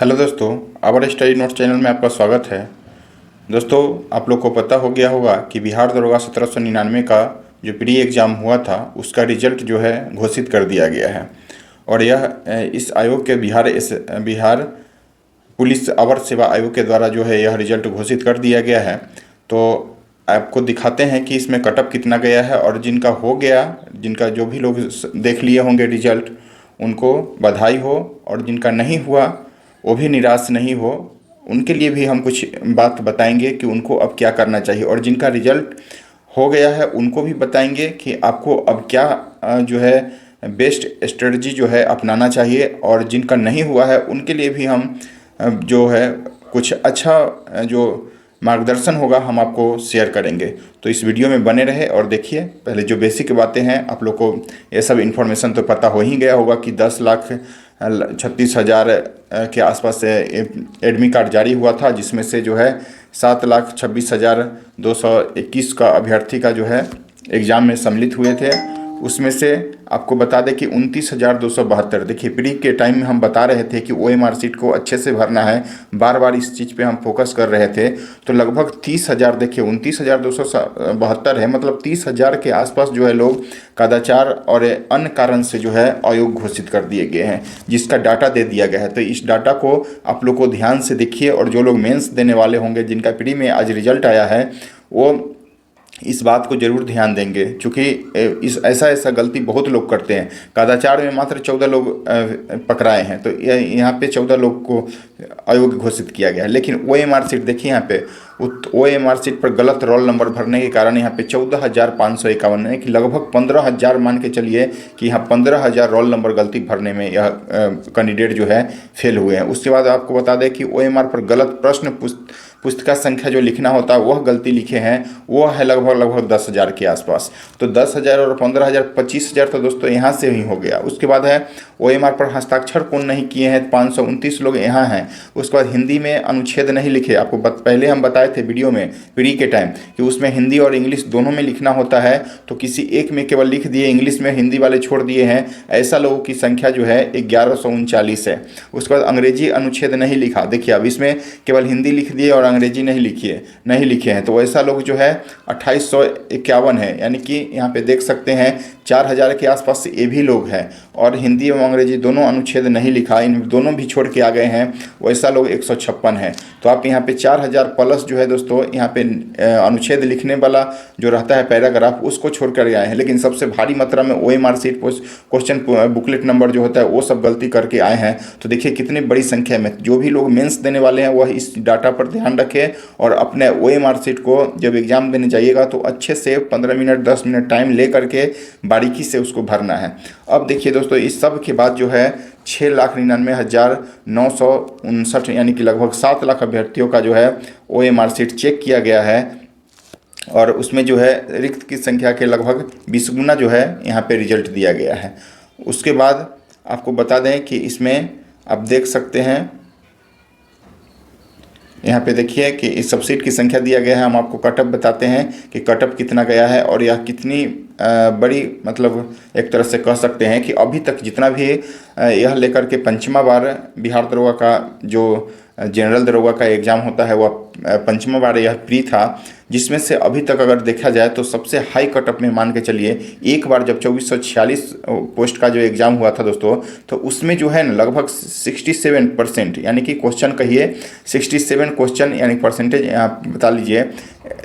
Hello दोस्तों, our study note channel में आपका स्वागत है। दोस्तों, आप लोग को पता हो गया होगा कि बिहार दरोगा 1799 का जो प्री एग्ज़ाम हुआ था उसका रिजल्ट जो है घोषित कर दिया गया है। और यह इस आयोग के बिहार पुलिस अवर सेवा आयोग के द्वारा जो है यह रिजल्ट घोषित कर दिया गया है। तो आपको दिखाते हैं कि इसमें कटअप कितना गया है, और जिनका हो गया, जिनका जो भी लोग देख लिए होंगे रिजल्ट, उनको बधाई हो, और जिनका नहीं हुआ वो भी निराश नहीं हो। उनके लिए भी हम कुछ बात बताएंगे कि उनको अब क्या करना चाहिए, और जिनका रिजल्ट हो गया है उनको भी बताएंगे कि आपको अब क्या जो है बेस्ट स्ट्रेटजी जो है अपनाना चाहिए, और जिनका नहीं हुआ है उनके लिए भी हम जो है कुछ अच्छा जो मार्गदर्शन होगा हम आपको शेयर करेंगे। तो इस वीडियो में बने रहे और देखिए। पहले जो बेसिक बातें हैं, आप लोग को ये सब इन्फॉर्मेशन तो पता हो ही गया होगा कि 10,36,000 के आसपास से एडमिट कार्ड जारी हुआ था, जिसमें से जो है 7,26,221 का अभ्यर्थी का जो है एग्ज़ाम में सम्मिलित हुए थे। उसमें से आपको बता दें कि 29,272, देखिए प्री के टाइम में हम बता रहे थे कि OMR सीट को अच्छे से भरना है, बार बार इस चीज़ पे हम फोकस कर रहे थे। तो लगभग 30,000, देखिए 29,272 है, मतलब 30,000 के आसपास जो है लोग कदाचार और अन्य कारण से जो है अयोग्य घोषित कर दिए गए हैं, जिसका डाटा दे दिया गया है। तो इस डाटा को आप लोग को ध्यान से देखिए, और जो लोग मेंस देने वाले होंगे, जिनका प्री में आज रिजल्ट आया है, वो इस बात को जरूर ध्यान देंगे, क्योंकि इस ऐसा गलती बहुत लोग करते हैं। कदाचार में मात्र 14 लोग पकड़ाए हैं, तो यहाँ पे 14 लोग को अयोग्य घोषित किया गया है। लेकिन OMR सीट देखिए, यहाँ पे OMR सीट पर गलत रोल नंबर भरने के कारण यहाँ पे 14,551 है, कि लगभग 15,000 मान के चलिए कि यहाँ 15,000 रोल नंबर गलती भरने में यह कैंडिडेट जो है फेल हुए हैं। उसके बाद आपको बता दें कि OMR पर गलत प्रश्न पुस्तिका संख्या जो लिखना होता है वह गलती लिखे हैं, वो है लगभग 10,000 के आसपास। तो 10,000 और 15,000 25,000 तो दोस्तों यहाँ से ही हो गया। उसके बाद है OMR पर हस्ताक्षर कौन नहीं किए हैं, 529 लोग यहाँ हैं। उसके बाद हिंदी में अनुच्छेद नहीं लिखे। आपको पहले हम बताए थे वीडियो में प्री के टाइम कि उसमें हिंदी और इंग्लिश दोनों में लिखना होता है, तो किसी एक में केवल लिख दिए, इंग्लिश में हिंदी वाले छोड़ दिए हैं। ऐसा लोगों की संख्या जो है 1139 है। उसके बाद अंग्रेजी अनुच्छेद नहीं लिखा। देखिए अब इसमें केवल हिंदी लिख दिए और अंग्रेजी नहीं लिखे हैं, तो ऐसा लोग जो है 2851 है। यानी कि यहाँ पे देख सकते हैं 4,000 के आसपास ये भी लोग हैं, और हिंदी एवं अंग्रेजी दोनों अनुच्छेद नहीं लिखा, इन दोनों भी छोड़ के आ गए हैं, वैसा लोग 156 है। तो आप यहाँ पे 4,000 प्लस जो है दोस्तों, यहाँ पे अनुच्छेद लिखने वाला जो रहता है पैराग्राफ, उसको छोड़ कर आए हैं। लेकिन सबसे भारी मात्रा में OMR seat question booklet number जो होता है वो सब गलती करके आए हैं। तो देखिए कितनी बड़ी संख्या में जो भी लोग मेंस देने वाले हैं वह इस डाटा पर ध्यान रखें, और अपने OMR सीट को जब एग्ज़ाम देने जाइएगा तो अच्छे से 15 मिनट 10 मिनट टाइम ले करके बारीकी से उसको भरना है। अब देखिए दोस्तों, इस सब के बाद जो है 6,99,959 यानी कि लगभग 7 लाख अभ्यर्थियों का जो है OMR सीट चेक किया गया है, और उसमें जो है रिक्त की संख्या के लगभग 20 गुना जो है यहाँ पे रिजल्ट दिया गया है। उसके बाद आपको बता दें कि इसमें आप देख सकते हैं, यहाँ पे देखिए कि इस सब सीट की संख्या दिया गया है। हम आपको कटअप बताते हैं कि कटअप कितना गया है, और यह कितनी बड़ी, मतलब एक तरह से कह सकते हैं कि अभी तक जितना भी यह लेकर के पंचमा बार बिहार दरोगा का जो जनरल दरोगा का एग्ज़ाम होता है वह पंचमा बार यह प्री था, जिसमें से अभी तक अगर देखा जाए तो सबसे हाई कटअप में मान के चलिए, एक बार जब 2446 पोस्ट का जो एग्ज़ाम हुआ था दोस्तों, तो उसमें जो है ना लगभग 67%, यानी कि क्वेश्चन कहिए 67 क्वेश्चन, यानी परसेंटेज आप बता लीजिए,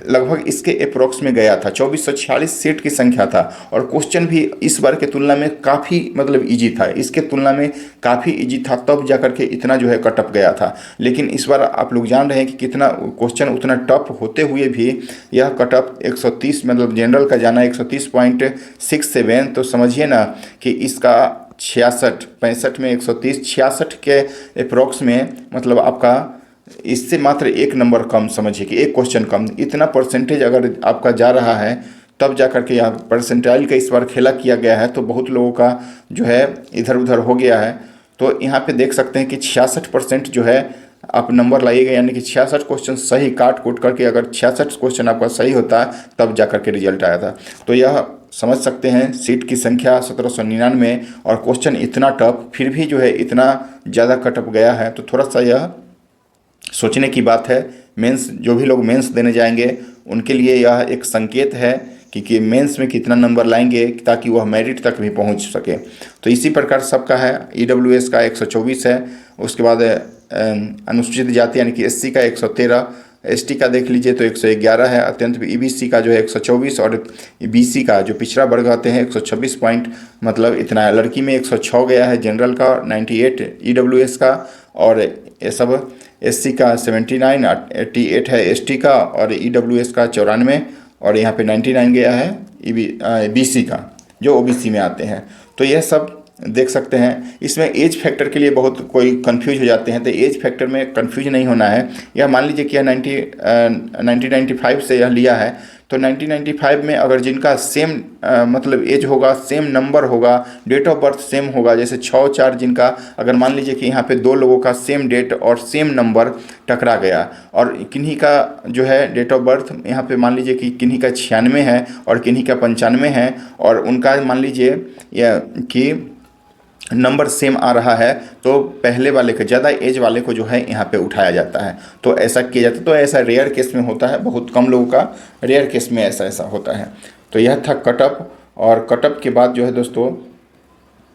लगभग इसके अप्रोक्स में गया था। 2446 सीट की संख्या था, और क्वेश्चन भी इस बार के तुलना में काफ़ी मतलब ईजी था, इसके तुलना में काफ़ी ईजी था, तब जा करके इतना जो है कटअप गया था। लेकिन इस बार आप लोग जान रहे हैं कि कितना क्वेश्चन उतना टफ होते हुए भी यह कटअप 130, मतलब जनरल का जाना 130.67, तो समझिए ना कि इसका 65 में 130 66 के अप्रोक्स में, मतलब आपका इससे मात्र एक नंबर कम, समझिए कि एक क्वेश्चन कम। इतना परसेंटेज अगर आपका जा रहा है, तब जा करके यहाँ परसेंटाइल का इस बार खेला किया गया है, तो बहुत लोगों का जो है इधर उधर हो गया है। तो यहाँ पे देख सकते हैं कि 66% जो है आप नंबर लाइएगा, यानी कि 66 क्वेश्चन सही काट कूट करके, अगर 66 क्वेश्चन आपका सही होता तब जा करके रिजल्ट आया था। तो यह समझ सकते हैं सीट की संख्या 1799 और क्वेश्चन इतना टफ, फिर भी जो है इतना ज़्यादा कटअप गया है, तो थोड़ा सा यह सोचने की बात है। मेंस जो भी लोग मेंस देने जाएंगे उनके लिए यह एक संकेत है कि मेंस में कितना नंबर लाएंगे ताकि वह मेरिट तक भी पहुंच सके। तो इसी प्रकार सबका है। ईडब्ल्यूएस का 124 है, उसके बाद अनुसूचित जाति यानी कि एससी का 113, एसटी का देख लीजिए तो 111 है, अत्यंत ईबीसी का जो है 124 और बीसी का जो पिछड़ा वर्ग आते हैं 126 पॉइंट, मतलब इतना है। लड़की में 106 गया है, जनरल का 98 ईडब्ल्यूएस का, और ये सब एससी का 79, 88 है एसटी का, और ईडब्ल्यूएस का 94, और यहाँ पे 99 गया है बीसी का जो ओबीसी में आते हैं। तो यह सब देख सकते हैं। इसमें एज फैक्टर के लिए बहुत कोई कंफ्यूज हो जाते हैं, तो एज फैक्टर में कंफ्यूज नहीं होना है। यह मान लीजिए कि यह 1995 से यह लिया है, तो 1995 में अगर जिनका सेम मतलब एज होगा, सेम नंबर होगा, डेट ऑफ बर्थ सेम होगा, जैसे 6/4 जिनका, अगर मान लीजिए कि यहाँ पे दो लोगों का सेम डेट और सेम नंबर टकरा गया, और किन्हीं का जो है डेट ऑफ बर्थ यहाँ पे मान लीजिए कि किन्हीं का 96 है और किन्हीं का 95 है, और उनका मान लीजिए यह कि नंबर सेम आ रहा है, तो पहले वाले को, ज़्यादा एज वाले को जो है यहाँ पे उठाया जाता है। तो ऐसा किया जाता है। तो ऐसा रेयर केस में होता है, बहुत कम लोगों का रेयर केस में ऐसा होता है। तो यह था कटअप, और कटअप के बाद जो है दोस्तों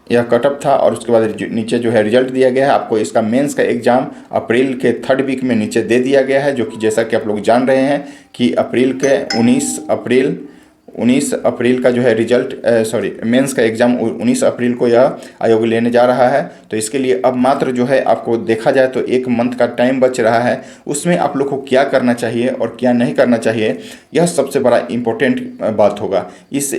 यह कटअप था, और उसके बाद नीचे जो है रिजल्ट दिया गया है। आपको इसका मेंस का एग्ज़ाम अप्रैल के 3rd वीक में नीचे दे दिया गया है, जो कि जैसा कि आप लोग जान रहे हैं कि अप्रैल के 19 अप्रैल का जो है रिजल्ट मेंस का एग्ज़ाम 19 अप्रैल को यह आयोग लेने जा रहा है। तो इसके लिए अब मात्र जो है आपको देखा जाए तो 1 मंथ का टाइम बच रहा है। उसमें आप लोग को क्या करना चाहिए और क्या नहीं करना चाहिए, यह सबसे बड़ा इम्पोर्टेंट बात होगा। इस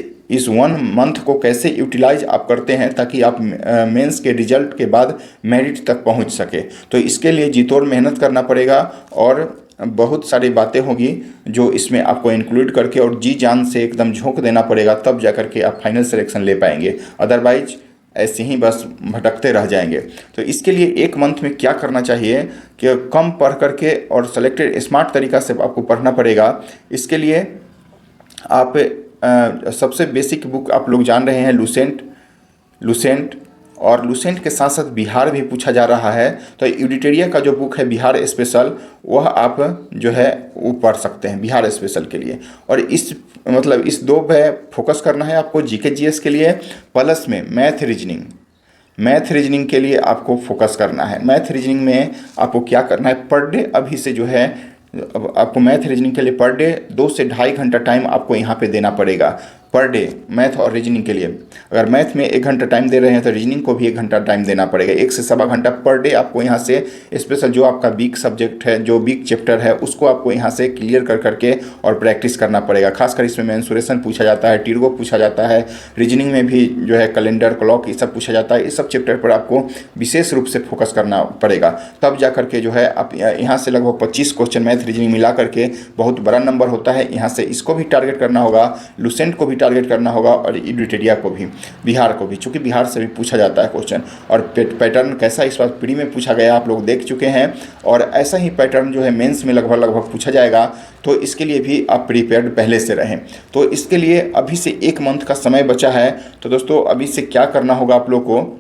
1 मंथ को कैसे यूटिलाइज आप करते हैं ताकि आप मेंस के रिजल्ट के बाद मेरिट तक पहुंच सके। तो इसके लिए जी तोड़ मेहनत करना पड़ेगा, और बहुत सारी बातें होगी जो इसमें आपको इंक्लूड करके और जी जान से एकदम झोंक देना पड़ेगा, तब जा करके आप फाइनल सिलेक्शन ले पाएंगे। अदरवाइज ऐसे ही बस भटकते रह जाएंगे। तो इसके लिए 1 मंथ में क्या करना चाहिए कि कम पढ़ करके और सेलेक्टेड स्मार्ट तरीका से आपको पढ़ना पड़ेगा। इसके लिए आप सबसे बेसिक बुक आप लोग जान रहे हैं लुसेंट, और लुसेंट के साथ साथ बिहार भी पूछा जा रहा है। तो एडिटोरिया का जो बुक है बिहार स्पेशल, वह आप जो है वो पढ़ सकते हैं बिहार स्पेशल के लिए। और इस 2 पे फोकस करना है आपको जीके जीएस के लिए, प्लस में मैथ रीजनिंग के लिए आपको फोकस करना है। मैथ रीजनिंग में आपको क्या करना है, पर डे अभी से जो है आपको मैथ रीजनिंग के लिए पर डे 2 से 2.5 घंटा टाइम आपको यहाँ पे देना पड़ेगा पर डे, मैथ और रीजनिंग के लिए। अगर मैथ में 1 घंटा टाइम दे रहे हैं तो रीजनिंग को भी 1 घंटा टाइम देना पड़ेगा। 1 से 1.25 घंटा पर डे आपको यहाँ से स्पेशल जो आपका वीक सब्जेक्ट है, जो वीक चैप्टर है, उसको आपको यहाँ से क्लियर कर करके और प्रैक्टिस करना पड़ेगा। खासकर इसमें मेंसुरेशन पूछा जाता है, टीर्गो पूछा जाता है, रीजनिंग में भी जो है कैलेंडर, क्लॉक, ये सब पूछा जाता है। इस सब चैप्टर पर आपको विशेष रूप से फोकस करना पड़ेगा, तब जा करके जो है आप यहाँ से लगभग 25 क्वेश्चन मैथ रीजनिंग मिला करके बहुत बड़ा नंबर होता है। यहाँ से इसको भी टारगेट करना होगा, लुसेंट को भी टारगेट करना होगा, और एडिटोरिया को भी, बिहार को भी, चूँकि बिहार से भी पूछा जाता है क्वेश्चन। और पैटर्न कैसा इस बार प्री में पूछा गया आप लोग देख चुके हैं, और ऐसा ही पैटर्न जो है मेंस में लगभग पूछा जाएगा। तो इसके लिए भी आप प्रिपेयर्ड पहले से रहें। तो इसके लिए अभी से 1 मंथ का समय बचा है। तो दोस्तों अभी से क्या करना होगा आप लोग को,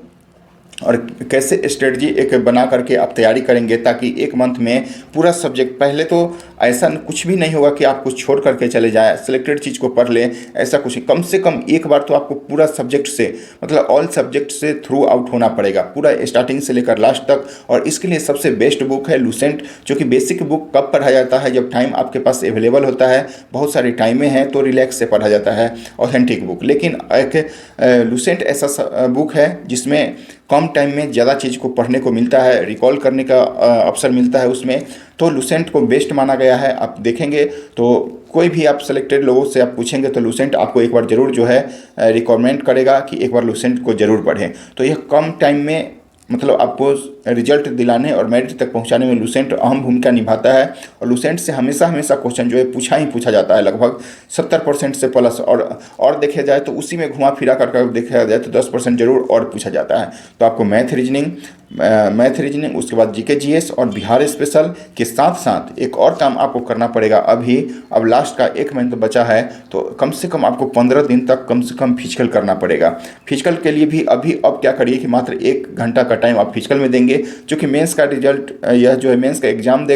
और कैसे स्ट्रेटजी एक बना करके आप तैयारी करेंगे ताकि 1 मंथ में पूरा सब्जेक्ट, पहले तो ऐसा कुछ भी नहीं होगा कि आप कुछ छोड़ करके चले जाएं, सिलेक्टेड चीज़ को पढ़ लें, ऐसा कुछ। कम से कम एक बार तो आपको पूरा सब्जेक्ट से, मतलब ऑल सब्जेक्ट से थ्रू आउट होना पड़ेगा, पूरा स्टार्टिंग से लेकर लास्ट तक। और इसके लिए सबसे बेस्ट बुक है लुसेंट, जो कि बेसिक बुक कब पढ़ा जाता है, जब टाइम आपके पास अवेलेबल होता है, बहुत सारे टाइमें हैं तो रिलैक्स से पढ़ा जाता है, ऑथेंटिक बुक। लेकिन एक लुसेंट ऐसा बुक है जिसमें कम टाइम में ज़्यादा चीज़ को पढ़ने को मिलता है, रिकॉल करने का अवसर मिलता है उसमें। तो लुसेंट को बेस्ट माना गया है। आप देखेंगे तो कोई भी आप सेलेक्टेड लोगों से आप पूछेंगे तो लुसेंट आपको एक बार ज़रूर जो है रिकमेंड करेगा कि एक बार लुसेंट को ज़रूर पढ़ें। तो यह कम टाइम में, मतलब आपको रिजल्ट दिलाने और मेरिट तक पहुंचाने में लुसेंट अहम भूमिका निभाता है। और लुसेंट से हमेशा क्वेश्चन जो है पूछा जाता है, लगभग 70% से प्लस। और देखा जाए तो उसी में घुमा फिरा कर देखा जाए तो 10% जरूर और पूछा जाता है। तो आपको मैथ रीजनिंग मैथ रीजनिंग, उसके बाद जीके जीएस और बिहार स्पेशल के साथ साथ एक और काम आपको करना पड़ेगा। अब लास्ट का 1 महीना बचा है, तो कम से कम आपको 15 दिन तक कम से कम फिजिकल करना पड़ेगा। फिजिकल के लिए भी अब क्या करिए कि मात्र 1 घंटा का टाइम आप फिजिकल में देंगे, क्योंकि मेंस का रिजल्ट यह जो है मेंस का एग्जाम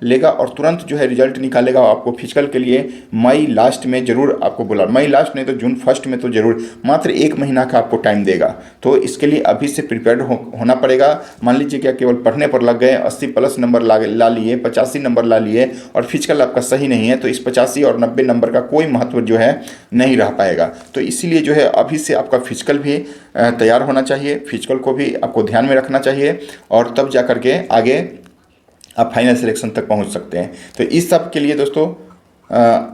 लेगा और तुरंत जो है रिजल्ट निकालेगा। आपको फिजिकल के लिए मई लास्ट में जरूर आपको बोला, मई लास्ट नहीं तो जून फर्स्ट में तो जरूर, मात्र 1 महीना का आपको टाइम देगा। तो इसके लिए अभी से प्रिपेयर्ड होना पड़ेगा। मान लीजिए क्या केवल पढ़ने पर लग गए, 80+ नंबर ला लिए, 85 नंबर ला लिए और फिजिकल आपका सही नहीं है, तो इस 85 और 90 नंबर का कोई महत्व जो है नहीं रह पाएगा। तो इसीलिए जो है अभी से आपका फिजिकल भी तैयार होना चाहिए, फिजिकल को भी आपको ध्यान में रखना चाहिए, और तब जा करके आगे आप फाइनल सिलेक्शन तक पहुंच सकते हैं। तो इस सब के लिए दोस्तों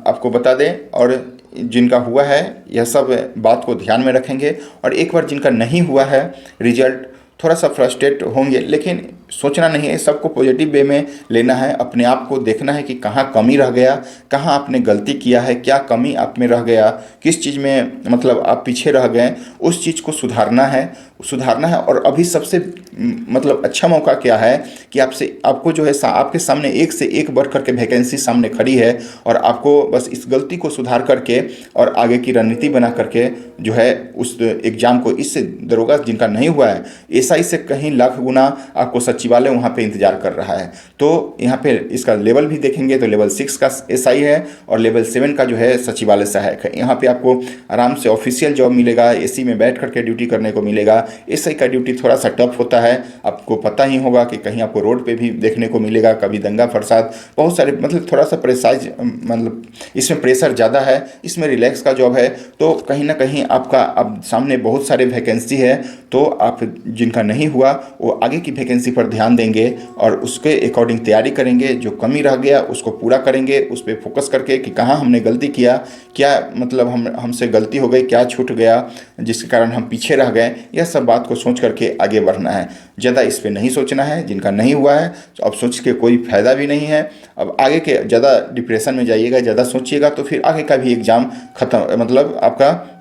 आपको बता दें, और जिनका हुआ है यह सब बात को ध्यान में रखेंगे, और एक बार जिनका नहीं हुआ है रिजल्ट, थोड़ा सा फ्रस्ट्रेट होंगे, लेकिन सोचना नहीं है, सबको पॉजिटिव वे में लेना है। अपने आप को देखना है कि कहाँ कमी रह गया, कहाँ आपने गलती किया है, क्या कमी आप में रह गया, किस चीज़ में मतलब आप पीछे रह गए, उस चीज़ को सुधारना है। और अभी सबसे मतलब अच्छा मौका क्या है कि आपको जो है आपके सामने एक से एक बढ़ करके वैकेंसी सामने खड़ी है, और आपको बस इस गलती को सुधार करके और आगे की रणनीति बना करके जो है उस एग्ज़ाम को, इससे दरोगा जिनका नहीं हुआ है, एसआई से कहीं लाख गुना आपको सचिवालय वहाँ पे इंतजार कर रहा है। तो यहाँ पे इसका लेवल भी देखेंगे तो लेवल 6 का एसआई है और लेवल 7 का जो है सचिवालय सहायक है। यहाँ पे आपको आराम से ऑफिशियल जॉब मिलेगा, एसी में बैठ करके ड्यूटी करने को मिलेगा। एसआई का ड्यूटी थोड़ा सा टफ होता है, आपको पता ही होगा कि कहीं आपको रोड पे भी देखने को मिलेगा, कभी दंगा फसाद, बहुत सारे मतलब थोड़ा सा प्रेसाइज, मतलब इसमें प्रेशर ज़्यादा है, इसमें रिलैक्स का जॉब है। तो कहीं ना कहीं आपका अब सामने बहुत सारे वैकेंसी है, तो आप जिनका नहीं हुआ वो आगे की वैकेंसी पर ध्यान देंगे और उसके अकॉर्डिंग तैयारी करेंगे। जो कमी रह गया उसको पूरा करेंगे, उस पर फोकस करके कि कहाँ हमने गलती किया, क्या मतलब हमसे गलती हो गई, क्या छूट गया जिसके कारण हम पीछे रह गए, यह सब बात को सोच करके आगे बढ़ना है। ज़्यादा इस पर नहीं सोचना है। जिनका नहीं हुआ है तो अब सोच के कोई फ़ायदा भी नहीं है। अब आगे के ज़्यादा डिप्रेशन में जाइएगा, ज़्यादा सोचिएगा तो फिर आगे का भी एग्ज़ाम खत्म, मतलब आपका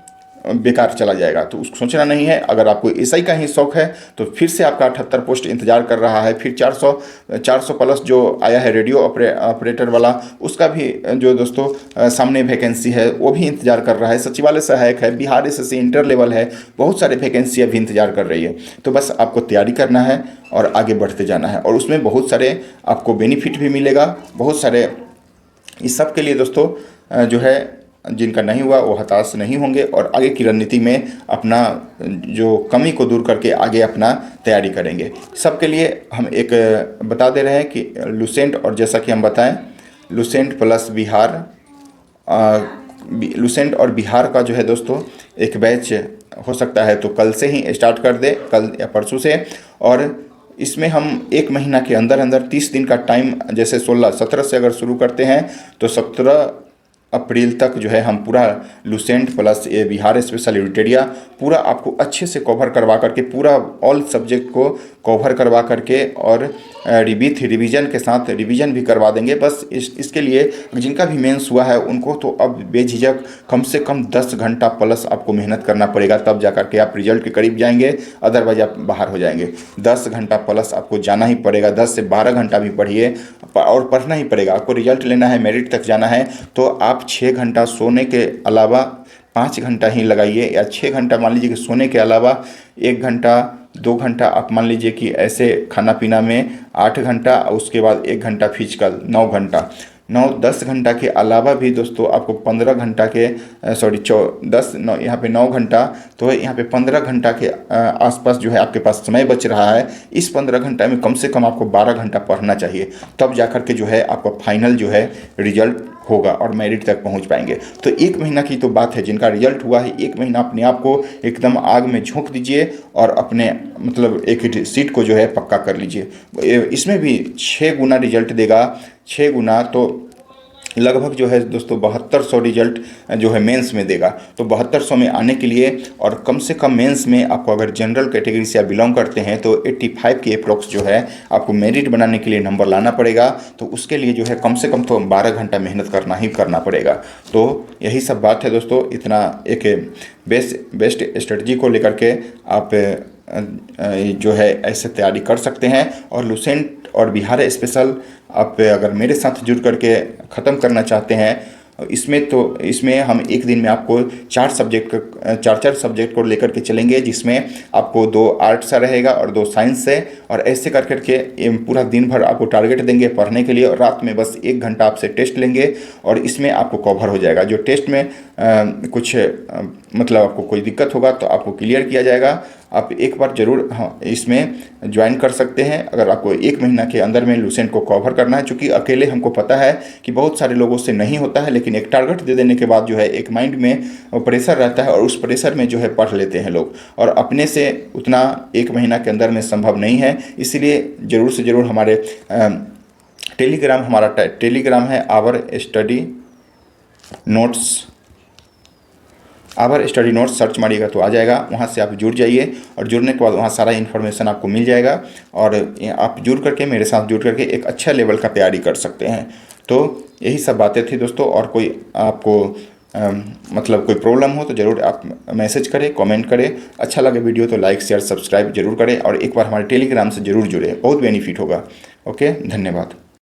बेकार चला जाएगा। तो उसको सोचना नहीं है। अगर आपको एसआई का ही शौक है तो फिर से आपका 78 पोस्ट इंतजार कर रहा है। फिर 400 प्लस जो आया है रेडियो ऑपरेटर वाला, उसका भी जो दोस्तों सामने वैकेंसी है वो भी इंतजार कर रहा है। सचिवालय सहायक है, बिहार एसएससी इंटर लेवल है, बहुत सारे वैकेंसी अभी इंतजार कर रही है। तो बस आपको तैयारी करना है और आगे बढ़ते जाना है, और उसमें बहुत सारे आपको बेनिफिट भी मिलेगा, बहुत सारे। इस सब के लिए दोस्तों जो है जिनका नहीं हुआ वो हताश नहीं होंगे और आगे की रणनीति में अपना जो कमी को दूर करके आगे अपना तैयारी करेंगे। सबके लिए हम एक बता दे रहे हैं कि लुसेंट, और जैसा कि हम बताएं लुसेंट प्लस बिहार, लुसेंट और बिहार का जो है दोस्तों एक बैच हो सकता है तो कल से ही स्टार्ट कर दे, कल या परसों से। और इसमें हम 1 महीना के अंदर अंदर 30 दिन का टाइम, जैसे 17 से अगर शुरू करते हैं तो 17 अप्रैल तक जो है हम पूरा लुसेंट प्लस ये बिहार स्पेशल एडिटोरिया पूरा आपको अच्छे से कवर करवा करके, पूरा ऑल सब्जेक्ट को कवर करवा करके और रिवीजन के साथ रिवीजन भी करवा देंगे। बस इसके लिए जिनका भी मेंस हुआ है उनको तो अब बेझिझक कम से कम 10 घंटा प्लस आपको मेहनत करना पड़ेगा, तब जा करके आप रिजल्ट के करीब जाएंगे, अदरवाइज आप बाहर हो जाएंगे। 10 घंटा प्लस आपको जाना ही पड़ेगा, 10 से 12 घंटा भी पढ़िए और पढ़ना ही पड़ेगा। आपको रिजल्ट लेना है, मेरिट तक जाना है, तो आप 6 घंटा सोने के अलावा 5 घंटा ही लगाइए, या 6 घंटा मान लीजिए कि सोने के अलावा 1 घंटा 2 घंटा आप मान लीजिए कि ऐसे खाना पीना में 8 घंटा, और उसके बाद 1 घंटा फिजिकल, 9 घंटा। 9-10 घंटा के अलावा भी दोस्तों आपको 15 घंटा के यहाँ पे 9 घंटा, तो यहाँ पे 15 घंटा के आसपास जो है आपके पास समय बच रहा है। इस 15 घंटा में कम से कम आपको 12 घंटा पढ़ना चाहिए, तब जा कर के जो है आपका फाइनल जो है रिजल्ट होगा और मेरिट तक पहुंच पाएंगे। तो 1 महीना की तो बात है, जिनका रिजल्ट हुआ है 1 महीना अपने आप को एकदम आग में झोंक दीजिए और अपने मतलब एक सीट को जो है पक्का कर लीजिए। इसमें भी 6 गुना रिजल्ट देगा, 6 गुना, तो लगभग जो है दोस्तों 7200 रिजल्ट जो है मेंस में देगा। तो 7200 में आने के लिए, और कम से कम मेंस में आपको अगर जनरल कैटेगरी से आप बिलोंग करते हैं तो 85 के अप्रोक्स जो है आपको मेरिट बनाने के लिए नंबर लाना पड़ेगा। तो उसके लिए जो है कम से कम तो 12 घंटा मेहनत करना ही करना पड़ेगा। तो यही सब बात है दोस्तों। इतना एक बेस्ट स्ट्रेटजी को लेकर के आप जो है ऐसे तैयारी कर सकते हैं। और लुसेंट और बिहार स्पेशल आप अगर मेरे साथ जुड़ करके ख़त्म करना चाहते हैं, इसमें हम एक दिन में आपको 4 सब्जेक्ट को लेकर के चलेंगे, जिसमें आपको 2 आर्ट्स रहेगा और 2 साइंस है। और ऐसे कर करके पूरा दिन भर आपको टारगेट देंगे पढ़ने के लिए, और रात में बस 1 घंटा आपसे टेस्ट लेंगे और इसमें आपको कवर हो जाएगा। जो टेस्ट में कुछ मतलब आपको कोई दिक्कत होगा तो आपको क्लियर किया जाएगा। आप एक बार ज़रूर इसमें ज्वाइन कर सकते हैं अगर आपको 1 महीना के अंदर में लुसेंट को कवर करना है। चूँकि अकेले हमको पता है कि बहुत सारे लोगों से नहीं होता है, लेकिन एक टारगेट दे देने के बाद जो है एक माइंड में प्रेशर रहता है और उस प्रेशर में जो है पढ़ लेते हैं लोग, और अपने से उतना 1 महीना के अंदर में संभव नहीं है। इसलिए ज़रूर से ज़रूर हमारे टेलीग्राम है आवर स्टडी नोट्स सर्च मारिएगा तो आ जाएगा, वहाँ से आप जुड़ जाइए। और जुड़ने के बाद वहाँ सारा इन्फॉर्मेशन आपको मिल जाएगा और आप जुड़ करके मेरे साथ जुड़ करके एक अच्छा लेवल का तैयारी कर सकते हैं। तो यही सब बातें थी दोस्तों, और कोई आपको मतलब कोई प्रॉब्लम हो तो ज़रूर आप मैसेज करें, कमेंट करें। अच्छा लगे वीडियो तो लाइक शेयर सब्सक्राइब जरूर करें और एक बार हमारे टेलीग्राम से ज़रूर जुड़े, बहुत बेनिफिट होगा। ओके, धन्यवाद।